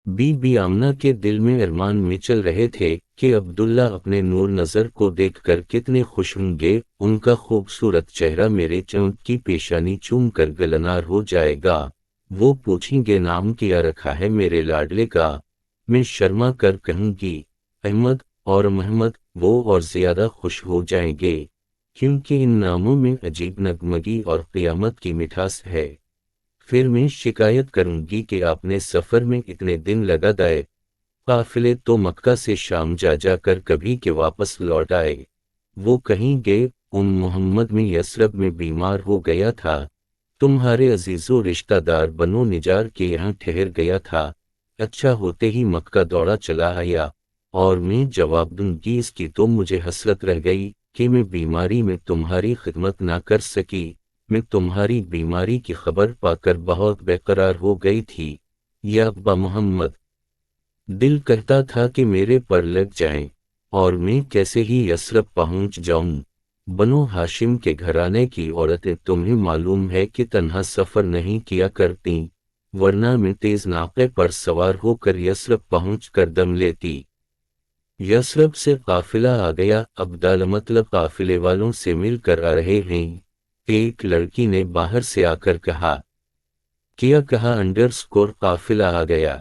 Be be Amna کے دل میں ارمان مچل رہے تھے کہ عبداللہ اپنے نور نظر کو دیکھ کر کتنے خوش ہوں گے، ان کا خوبصورت چہرہ میرے چمک کی پیشانی چوم کر گلنار ہو جائے گا، وہ پوچھیں گے نام کیا رکھا ہے میرے لاڈلے کا، میں شرما کر کہوں گی احمد اور محمد، وہ اور زیادہ خوش ہو جائیں گے، کیونکہ ان ناموں میں عجیب نغمگی اور قیامت کی مٹھاس ہے۔ پھر میں شکایت کروں گی کہ آپ نے سفر میں اتنے دن لگا دائے، قافلے تو مکہ سے شام جا جا کر کبھی کہ واپس لوٹ آئے۔ وہ کہیں گے محمد میں یثرب میں بیمار ہو گیا تھا، تمہارے عزیز و رشتہ دار بنو نجار کے یہاں ٹھہر گیا تھا، اچھا ہوتے ہی مکہ دوڑا چلا آیا، اور میں جواب دوں گی اس کی تو مجھے حسرت رہ گئی کہ میں بیماری میں تمہاری خدمت نہ کر سکی، میں تمہاری بیماری کی خبر پا کر بہت بے قرار ہو گئی تھی یا ابا محمد، دل کہتا تھا کہ میرے پر لگ جائیں اور میں کیسے ہی یثرب پہنچ جاؤں۔ بنو ہاشم کے گھرانے کی عورتیں تمہیں معلوم ہے کہ تنہا سفر نہیں کیا کرتیں، ورنہ میں تیز ناقے پر سوار ہو کر یثرب پہنچ کر دم لیتی۔ یثرب سے قافلہ آ گیا، عبداللہ مطلب قافلے والوں سے مل کر آ رہے ہیں، ایک لڑکی نے باہر سے آ کر کہا۔ کیا کہا قافلہ آ گیا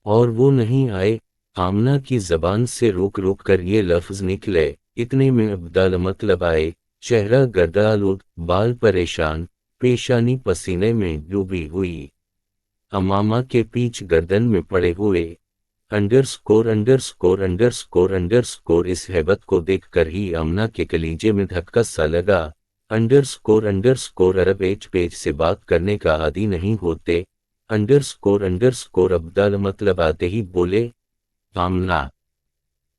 اور وہ نہیں آئے؟ آمنہ کی زبان سے روک روک کر یہ لفظ نکلے، اتنے میں عبداللہ مطلب آئے، چہرہ گردآلود، بال پریشان، پیشانی پسینے میں ڈوبی ہوئی، امامہ کے پیچھ گردن میں پڑے ہوئے، اس ہیبت کو دیکھ کر ہی آمنہ کے کلیجے میں دھکا سا لگا، عرب پیج سے بات کرنے کا عادی نہیں ہوتے، عبداللہ مطلب آتے ہی بولے، آمنہ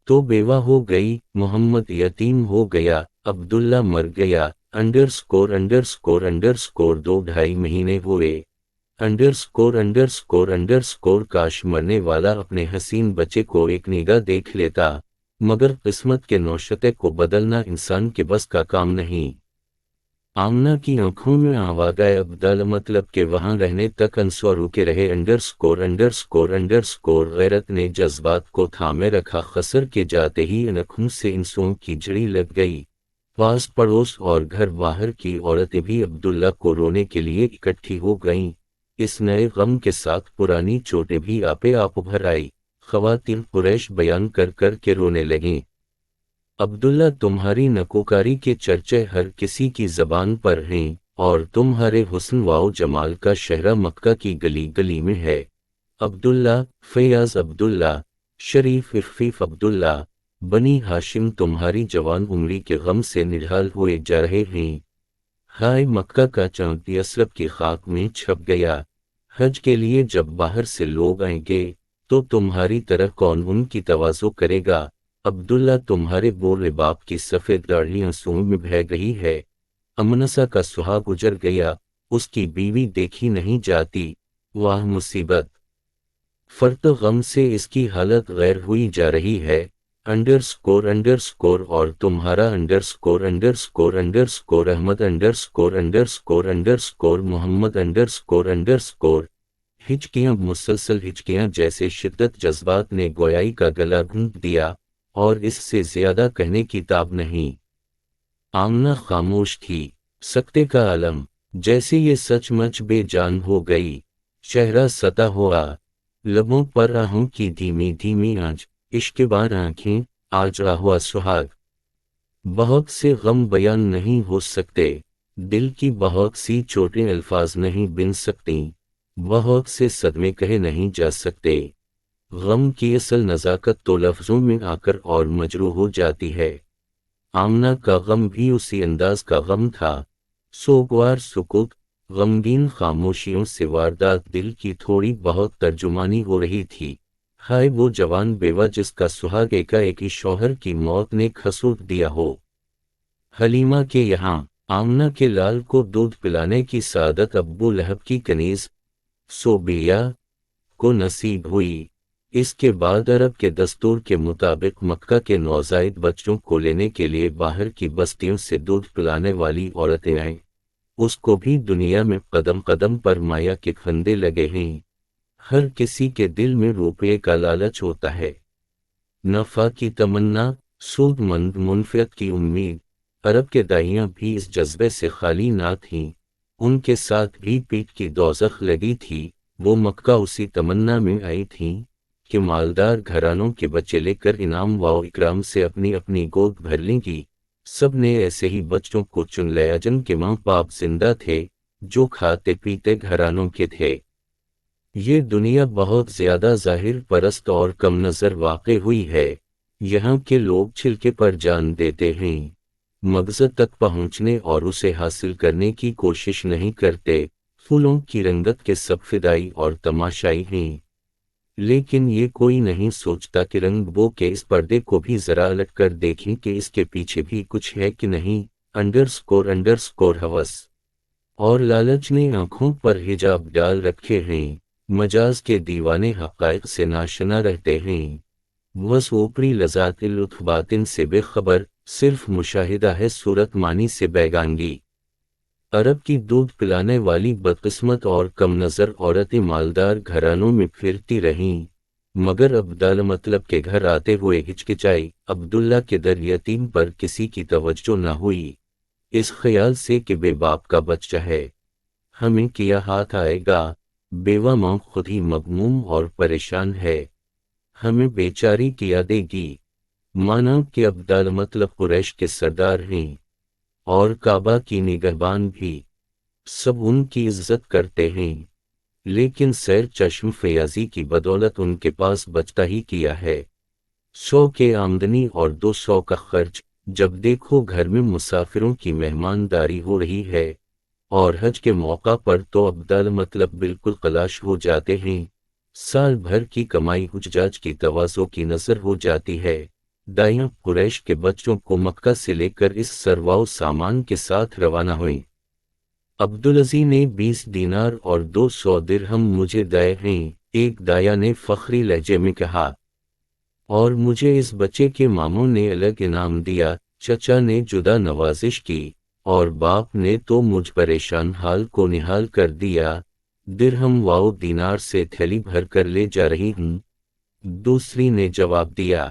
تو بیوہ ہو گئی، محمد یتیم ہو گیا، عبداللہ مر گیا، 2.5 مہینے ہوئے، کاش مرنے والا اپنے حسین بچے کو ایک نگاہ دیکھ لیتا، مگر قسمت کے نوشتے کو بدلنا انسان کے بس کا کام نہیں۔ آمنہ کی آنکھوں میں آوا گئے، عبداللہ مطلب کہ وہاں رہنے تک انسوا روکے رہے، غیرت نے جذبات کو تھامے رکھا، خسر کے جاتے ہی آنکھوں سے انسوں کی جڑی لگ گئی، پاس پڑوس اور گھر باہر کی عورتیں بھی عبداللہ کو رونے کے لیے اکٹھی ہو گئیں، اس نئے غم کے ساتھ پرانی چوٹیں بھی آپ بھر آئی، خواتین قریش بیان کر کر کے رونے لگیں، عبداللہ تمہاری نکوکاری کے چرچے ہر کسی کی زبان پر ہیں، اور تمہارے حسن و جمال کا شہرہ مکہ کی گلی گلی میں ہے، عبداللہ، فیاض عبداللہ، شریف عفیف عبداللہ، بنی ہاشم تمہاری جوان عمری کے غم سے نڈھال ہوئے جا رہے ہیں، ہائے مکہ کا چاند یثرب کی خاک میں چھپ گیا، حج کے لیے جب باہر سے لوگ آئیں گے تو تمہاری طرح کون ان کی تواضع کرے گا، عبداللہ تمہارے بولے باپ کی سفید داڑھی آنسوؤں میں بہہ گئی ہے، امنسا کا سہاگ گزر گیا، اس کی بیوی دیکھی نہیں جاتی، واہ مصیبت، فرط غم سے اس کی حالت غیر ہوئی جا رہی ہے، اور تمہارا احمد محمد ہچکیاں، مسلسل ہچکیاں جیسے شدت جذبات نے گویائی کا گلا گھونٹ دیا، اور اس سے زیادہ کہنے کی تاب نہیں۔ آمنہ خاموش تھی، سکتے کا عالم، جیسے یہ سچ مچ بے جان ہو گئی، چہرہ ستا ہوا، لبوں پر آہوں کی دھیمی دھیمی آنچ، عشق بار آنکھیں، آجڑا ہوا سہاگ، بہت سے غم بیان نہیں ہو سکتے، دل کی بہت سی چوٹیں الفاظ نہیں بن سکتیں، بہت سے صدمے کہے نہیں جا سکتے، غم کی اصل نزاکت تو لفظوں میں آ کر اور مجروح ہو جاتی ہے، آمنہ کا غم بھی اسی انداز کا غم تھا، سوگوار سکوت، غمگین خاموشیوں سے واردات دل کی تھوڑی بہت ترجمانی ہو رہی تھی، ہائے وہ جوان بیوہ جس کا سہاگ ایک ہی شوہر کی موت نے کھسوٹ دیا ہو، حلیمہ کے یہاں آمنہ کے لال کو دودھ پلانے کی سعادت ابو لہب کی کنیز صوبیہ کو نصیب ہوئی، اس کے بعد عرب کے دستور کے مطابق مکہ کے نوزائیدہ بچوں کو لینے کے لیے باہر کی بستیوں سے دودھ پلانے والی عورتیں آئیں، اس کو بھی دنیا میں قدم قدم پر مایا کے پھندے لگے ہیں، ہر کسی کے دل میں روپے کا لالچ ہوتا ہے، نفع کی تمنا، سود مند منفعت کی امید۔ عرب کے داعیاں بھی اس جذبے سے خالی نہ تھیں، ان کے ساتھ بھی پیٹ کی دوزخ لگی تھی۔ وہ مکہ اسی تمنا میں آئی تھیں کہ مالدار گھرانوں کے بچے لے کر انعام و اکرام سے اپنی اپنی گود بھر لیں گی۔ سب نے ایسے ہی بچوں کو چن لیا جن کے ماں باپ زندہ تھے، جو کھاتے پیتے گھرانوں کے تھے۔ یہ دنیا بہت زیادہ ظاہر پرست اور کم نظر واقع ہوئی ہے۔ یہاں کے لوگ چھلکے پر جان دیتے ہیں، مقصد تک پہنچنے اور اسے حاصل کرنے کی کوشش نہیں کرتے۔ پھولوں کی رنگت کے سب فدائی اور تماشائی ہیں، لیکن یہ کوئی نہیں سوچتا کہ رنگ بو کے اس پردے کو بھی ذرا الٹ کر دیکھیں کہ اس کے پیچھے بھی کچھ ہے کہ نہیں۔ انڈرسکور ہوس اور لالچ نے آنکھوں پر حجاب ڈال رکھے ہیں، مجاز کے دیوانے حقائق سے ناشنا رہتے ہیں۔ بس اوپری لذات لطف باطن سے بے خبر، صرف مشاہدہ ہے صورت مانی سے بیگانگی۔ عرب کی دودھ پلانے والی بدقسمت اور کم نظر عورتیں مالدار گھرانوں میں پھرتی رہیں، مگر عبداللہ مطلب کے گھر آتے ہوئے ہچکچائی۔ عبداللہ کے در یتیم پر کسی کی توجہ نہ ہوئی، اس خیال سے کہ بے باپ کا بچہ ہے، ہمیں کیا ہاتھ آئے گا۔ بیوہ ماں خود ہی مغموم اور پریشان ہے، ہمیں بیچاری کیا دے گی۔ مانا کہ عبداللہ مطلب قریش کے سردار ہیں اور کعبہ کی نگہبان بھی، سب ان کی عزت کرتے ہیں، لیکن سیر چشم فیاضی کی بدولت ان کے پاس بچتا ہی کیا ہے۔ 100 کے آمدنی اور 200 کا خرچ، جب دیکھو گھر میں مسافروں کی مہمانداری ہو رہی ہے، اور حج کے موقع پر تو عبداللہ مطلب بالکل خلاش ہو جاتے ہیں۔ سال بھر کی کمائی حجاج کی تواضع کی نظر ہو جاتی ہے۔ دائیاں قریش کے بچوں کو مکہ سے لے کر اس سرواؤ سامان کے ساتھ روانہ ہوئیں۔ عبدالعزیز نے 20 دینار اور 200 درہم مجھے دائے ہیں، ایک دایا نے فخری لہجے میں کہا، اور مجھے اس بچے کے ماموں نے الگ انعام دیا۔ چچا نے جدا نوازش کی، اور باپ نے تو مجھ پریشان حال کو نہال کر دیا۔ درہم واؤ دینار سے تھیلی بھر کر لے جا رہی ہوں۔ دوسری نے جواب دیا،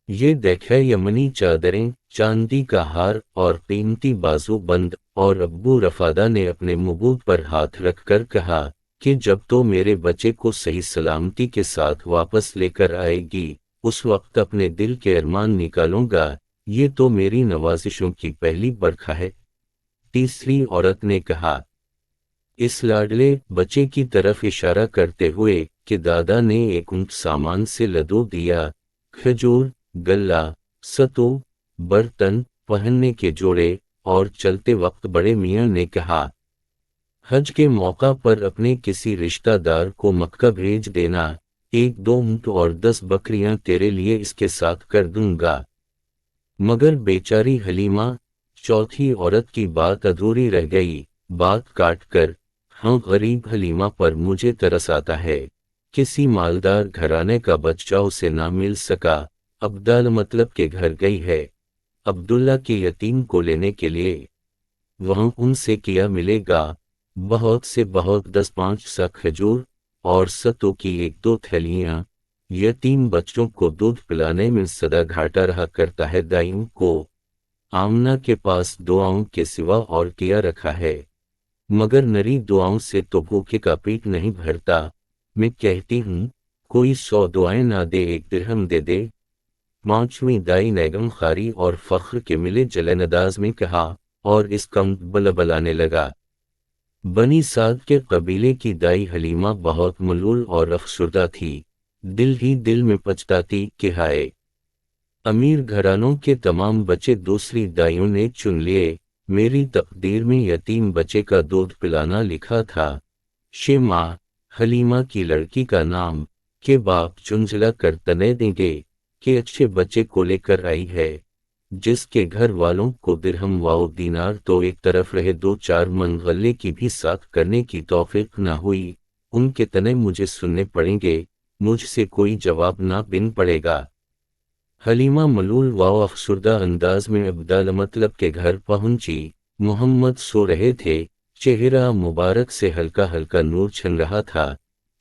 یہ دیکھے یمنی چادریں، چاندی کا ہار اور قیمتی بازو بند۔ اور ابو رفادہ نے اپنے مبود پر ہاتھ رکھ کر کہا کہ جب تو میرے بچے کو صحیح سلامتی کے ساتھ واپس لے کر آئے گی، اس وقت اپنے دل کے ارمان نکالوں گا۔ یہ تو میری نوازشوں کی پہلی برکھا ہے۔ تیسری عورت نے کہا، اس لاڈلے بچے کی طرف اشارہ کرتے ہوئے کہ دادا نے ایک اونٹ سامان سے لدو دیا، کھجور، گلہ، ستو، برتن، پہننے کے جوڑے، اور چلتے وقت بڑے میاں نے کہا، حج کے موقع پر اپنے کسی رشتہ دار کو مکہ بھیج دینا، 1-2 اونٹ اور 10 بکریاں تیرے لیے اس کے ساتھ کر دوں گا۔ مگر بیچاری حلیمہ، چوتھی عورت کی بات ادھوری رہ گئی، بات کاٹ کر، ہاں غریب حلیمہ پر مجھے ترس آتا ہے، کسی مالدار گھرانے کا بچہ اسے نہ مل سکا، عبداللہ مطلب کے گھر گئی ہے عبداللہ کے یتیم کو لینے کے لیے، وہاں ان سے کیا ملے گا؟ بہت سے بہت 10-5 سا کھجور اور ستو کی 1-2 تھیلیاں۔ یتیم بچوں کو دودھ پلانے میں سدا گھاٹا رہا کرتا ہے دائیوں کو۔ آمنہ کے پاس دعاؤں کے سوا اور کیا رکھا ہے، مگر نری دعاؤں سے تو بھوکے کا پیٹ نہیں بھرتا۔ میں کہتی ہوں کوئی 100 دعائیں نہ دے 1 درہم دے دے۔ 5ویں دائی نے غم خاری اور فخر کے ملے جلن انداز میں کہا، اور اس کم بلبلانے لگا۔ بنی سعد کے قبیلے کی دائی حلیمہ بہت ملول اور افسردہ تھی، دل ہی دل میں پچھتاتی کہ ہائے، امیر گھرانوں کے تمام بچے دوسری دائیوں نے چن لیے، میری تقدیر میں یتیم بچے کا دودھ پلانا لکھا تھا۔ ماں حلیمہ کی لڑکی کا نام کہ باپ چنجلا کر تنے دیں گے کہ اچھے بچے کو لے کر آئی ہے، جس کے گھر والوں کو درہم واؤ دینار تو ایک طرف رہے 2-4 من غلے کی بھی ساتھ کرنے کی توفیق نہ ہوئی، ان کے تنے مجھے سننے پڑیں گے، مجھ سے کوئی جواب نہ بن پڑے گا۔ حلیمہ ملول واؤ افسردہ انداز میں عبداللہ مطلب کے گھر پہنچی۔ محمد سو رہے تھے، چہرہ مبارک سے ہلکا ہلکا نور چھن رہا تھا،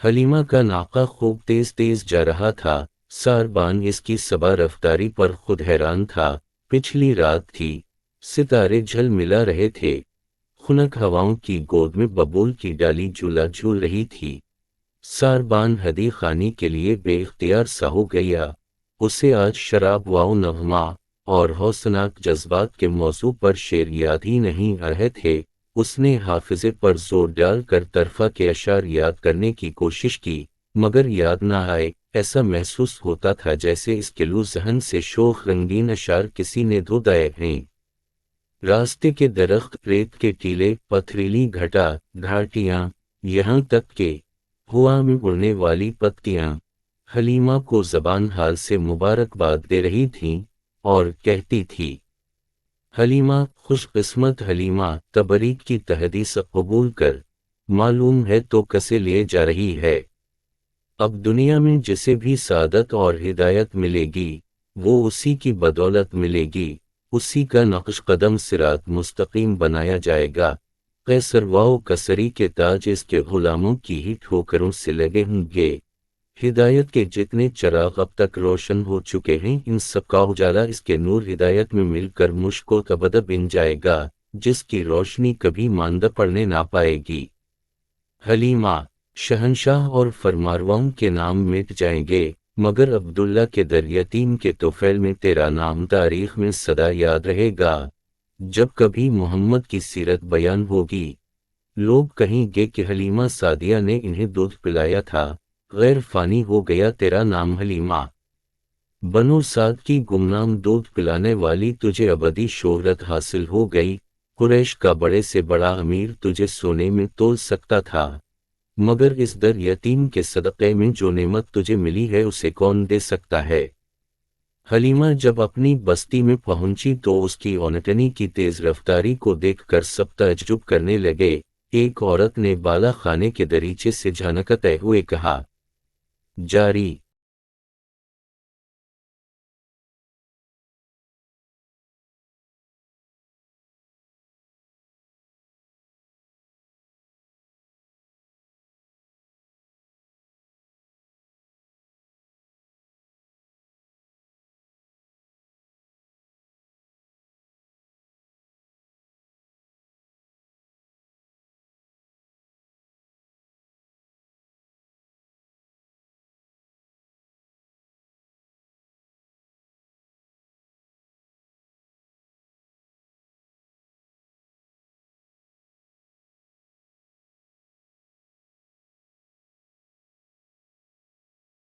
حلیمہ کا ناقہ خوب تیز تیز جا رہا تھا، ساربان اس کی سبا رفتاری پر خود حیران تھا۔ پچھلی رات تھی، ستارے جھل ملا رہے تھے، خنک ہواؤں کی گود میں ببول کی ڈالی جھولا جھول رہی تھی۔ ساربان حدی خانی کے لیے بے اختیار سا ہو گیا۔ اسے آج شراب واؤ نغمہ اور حوصناک جذبات کے موضوع پر شعر یاد ہی نہیں آ رہے تھے۔ اس نے حافظے پر زور ڈال کر طرفہ کے اشعار یاد کرنے کی کوشش کی، مگر یاد نہ آئے۔ ایسا محسوس ہوتا تھا جیسے اس کے لو ذہن سے شوخ رنگین اشعار کسی نے دھو دائے ہیں۔ راستے کے درخت، ریت کے ٹیلے، پتھریلی گھٹا گھاٹیاں، یہاں تک کہ ہوا میں اڑنے والی پتیاں حلیمہ کو زبان حال سے مبارکباد دے رہی تھیں اور کہتی تھی، حلیمہ، خوش قسمت حلیمہ، تبریک کی تحدیث قبول کر، معلوم ہے تو کسے لیے جا رہی ہے۔ اب دنیا میں جسے بھی سعادت اور ہدایت ملے گی وہ اسی کی بدولت ملے گی، اسی کا نقش قدم صراط مستقیم بنایا جائے گا۔ قیصر واؤ کسری کے تاج اس کے غلاموں کی ہی ٹھوکروں سے لگے ہوں گے۔ ہدایت کے جتنے چراغ اب تک روشن ہو چکے ہیں، ان سب کا اجالا اس کے نور ہدایت میں مل کر مشک و تبدہ بن جائے گا، جس کی روشنی کبھی ماندہ پڑنے نہ پائے گی۔ حلیمہ، شہنشاہ اور فرمانرواؤں کے نام مٹ جائیں گے، مگر عبداللہ کے در یتیم کے طفیل میں تیرا نام تاریخ میں سدا یاد رہے گا۔ جب کبھی محمد کی سیرت بیان ہوگی، لوگ کہیں گے کہ حلیمہ سعدیہ نے انہیں دودھ پلایا تھا، غیر فانی ہو گیا تیرا نام حلیمہ۔ بنو سعد کی گمنام دودھ پلانے والی تجھے ابدی شہرت حاصل ہو گئی۔ قریش کا بڑے سے بڑا امیر تجھے سونے میں تول سکتا تھا، مگر اس در یتیم کے صدقے میں جو نعمت تجھے ملی ہے اسے کون دے سکتا ہے؟ حلیمہ جب اپنی بستی میں پہنچی تو اس کی اونٹنی کی تیز رفتاری کو دیکھ کر سب تعجب کرنے لگے۔ ایک عورت نے بالا خانے کے دریچے سے جھانکتے ہوئے کہا، جاری